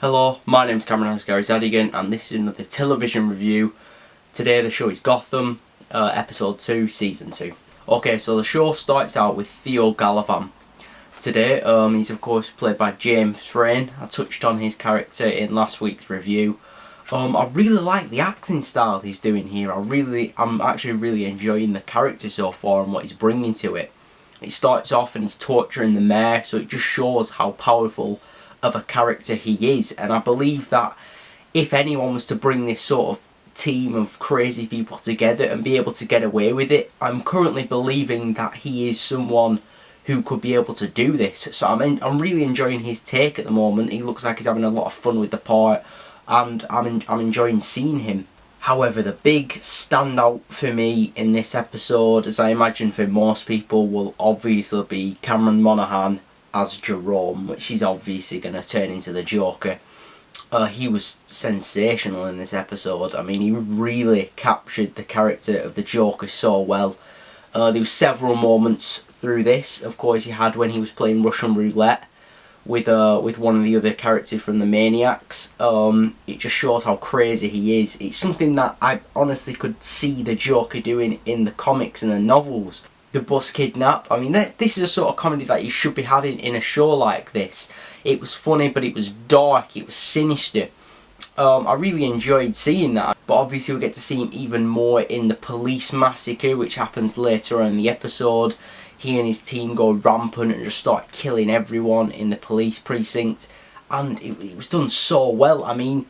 Hello, my name's Cameron Zadigan and this is another television review. Today the show is Gotham, episode 2, season 2. Okay, so the show starts out with Theo Galavan. Today, he's of course played by James Frayne. I touched on his character in last week's review. I really like the acting style he's doing here. I'm actually really enjoying the character so far and what he's bringing to it. It starts off and he's torturing the mayor, so it just shows how powerful of a character he is, and I believe that if anyone was to bring this sort of team of crazy people together and be able to get away with it, I'm currently believing that he is someone who could be able to do this. So I'm really enjoying his take at the moment. He looks like he's having a lot of fun with the part, and I'm enjoying seeing him. However, the big standout for me in this episode, as I imagine for most people, will obviously be Cameron Monaghan as Jerome, which he's obviously going to turn into the Joker. He was sensational in this episode. I mean, he really captured the character of the Joker so well. There were several moments through this. Of course, he had when he was playing Russian roulette with one of the other characters from the Maniacs. It just shows how crazy he is. It's something that I honestly could see the Joker doing in the comics and the novels. The bus kidnap. I mean, this is a sort of comedy that you should be having in a show like this. It was funny, but it was dark, it was sinister. I really enjoyed seeing that, but obviously we get to see him even more in the police massacre, which happens later on in the episode. He and his team go rampant and just start killing everyone in the police precinct, and it was done so well. I mean,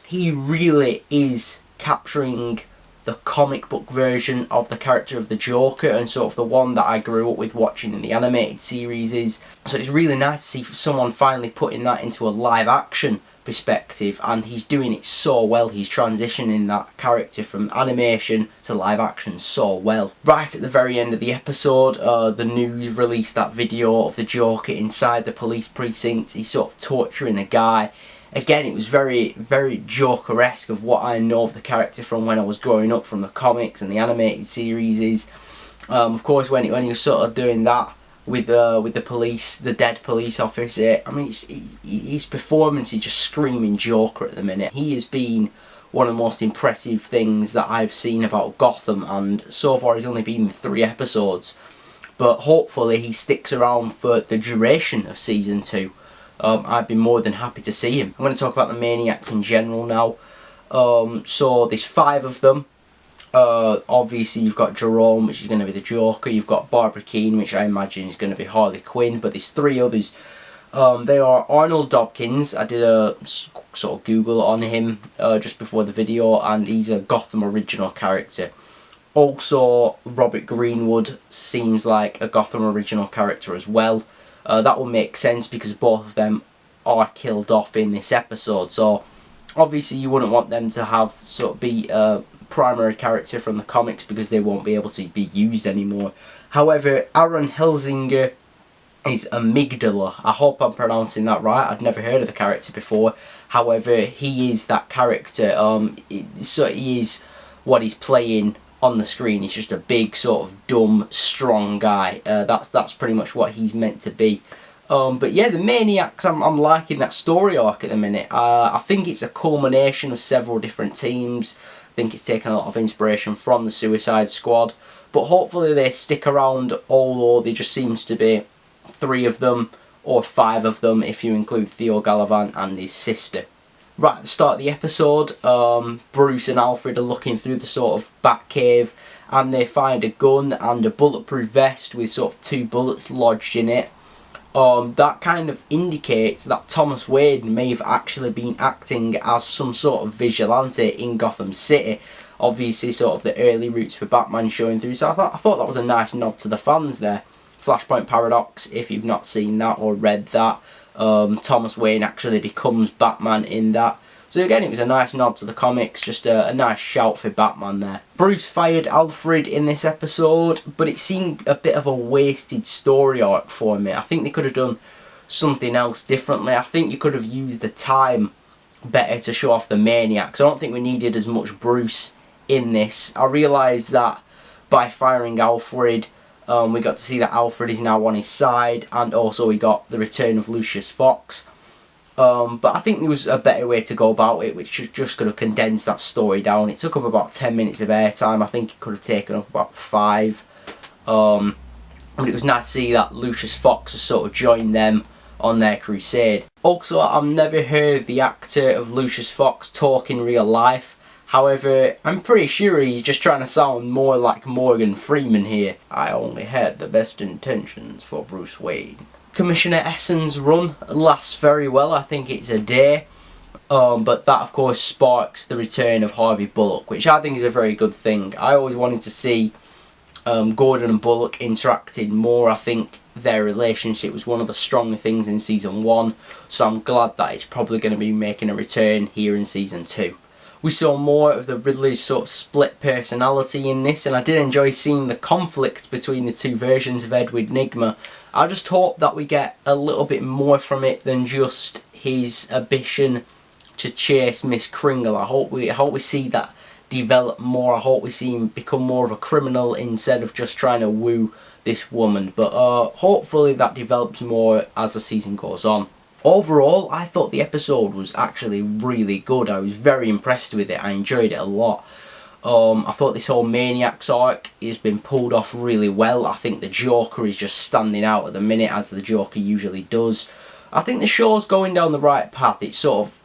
he really is capturing the comic book version of the character of the Joker, and sort of the one that I grew up with watching in the animated series. So it's really nice to see someone finally putting that into a live action perspective, and he's doing it so well. He's transitioning that character from animation to live action so well. Right at the very end of the episode, the news released that video of the Joker inside the police precinct. He's sort of torturing a guy. Again, it was very, very Joker-esque of what I know of the character from when I was growing up, from the comics and the animated series. Of course, when he was sort of doing that with the police, the dead police officer, I mean, his performance is just screaming Joker at the minute. He has been one of the most impressive things that I've seen about Gotham, and so far he's only been in 3 episodes. But hopefully he sticks around for the duration of season 2. I'd be more than happy to see him. I'm going to talk about the Maniacs in general now. So there's 5 of them. Obviously you've got Jerome, which is going to be the Joker. You've got Barbara Keane, which I imagine is going to be Harley Quinn. But there's 3 others. They are Arnold Dobkins. I did a sort of Google on him just before the video, and he's a Gotham original character. Also, Robert Greenwood seems like a Gotham original character as well. That will make sense because both of them are killed off in this episode. So obviously you wouldn't want them to have sort of be a primary character from the comics because they won't be able to be used anymore. However, Aaron Helsinger is Amygdala. I hope I'm pronouncing that right. I'd never heard of the character before. However, he is that character. So he is what he's playing on the screen. He's just a big sort of dumb, strong guy. That's pretty much what he's meant to be. But yeah, the Maniacs, I'm liking that story arc at the minute. I think it's a culmination of several different teams. I think it's taken a lot of inspiration from the Suicide Squad. But hopefully they stick around, although there just seems to be 3 of them, or 5 of them if you include Theo Galavan and his sister. Right at the start of the episode, Bruce and Alfred are looking through the sort of Batcave, and they find a gun and a bulletproof vest with sort of 2 bullets lodged in it. That kind of indicates that Thomas Wayne may have actually been acting as some sort of vigilante in Gotham City. Obviously, sort of the early roots for Batman showing through. So I thought that was a nice nod to the fans there. Flashpoint Paradox, if you've not seen that or read that. Thomas Wayne actually becomes Batman in that. So again, it was a nice nod to the comics, just a nice shout for Batman there. Bruce fired Alfred in this episode, but it seemed a bit of a wasted story arc for me. I think they could have done something else differently. I think you could have used the time better to show off the Maniacs. I don't think we needed as much Bruce in this. I realised that by firing Alfred, we got to see that Alfred is now on his side, and also we got the return of Lucius Fox. But I think there was a better way to go about it, which is just going to condense that story down. It took up about 10 minutes of airtime. I think it could have taken up about 5. But it was nice to see that Lucius Fox has sort of joined them on their crusade. Also, I've never heard the actor of Lucius Fox talk in real life. However, I'm pretty sure he's just trying to sound more like Morgan Freeman here. I only had the best intentions for Bruce Wayne. Commissioner Esson's run lasts very well. I think it's a day. But that of course sparks the return of Harvey Bullock, which I think is a very good thing. I always wanted to see Gordon and Bullock interacting more. I think their relationship was one of the stronger things in season 1, so I'm glad that it's probably going to be making a return here in season 2. We saw more of the Riddler's sort of split personality in this, and I did enjoy seeing the conflict between the two versions of Edward Nygma. I just hope that we get a little bit more from it than just his ambition to chase Miss Kringle. I hope we see that develop more. I hope we see him become more of a criminal instead of just trying to woo this woman. But hopefully that develops more as the season goes on. Overall, I thought the episode was actually really good. I was very impressed with it. I enjoyed it a lot. I thought this whole Maniacs arc has been pulled off really well. I think the Joker is just standing out at the minute, as the Joker usually does. I think the show's going down the right path. It's sort of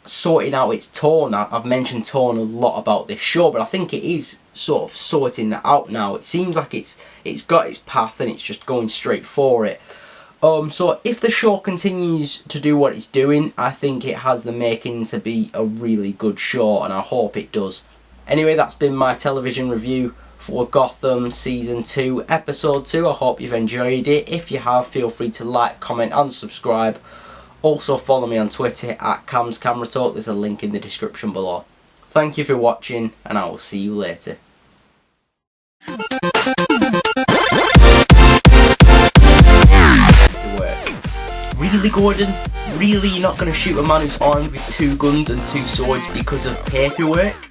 sorting out its tone. I've mentioned tone a lot about this show, but I think it is sort of sorting that out now. It seems like it's got its path and it's just going straight for it. So if the show continues to do what it's doing, I think it has the making to be a really good show, and I hope it does. Anyway, that's been my television review for Gotham Season 2, Episode 2. I hope you've enjoyed it. If you have, feel free to like, comment and subscribe. Also follow me on Twitter at CamsCameraTalk. There's a link in the description below. Thank you for watching, and I will see you later. Really, Gordon? Really? You're not going to shoot a man who's armed with 2 guns and 2 swords because of paperwork?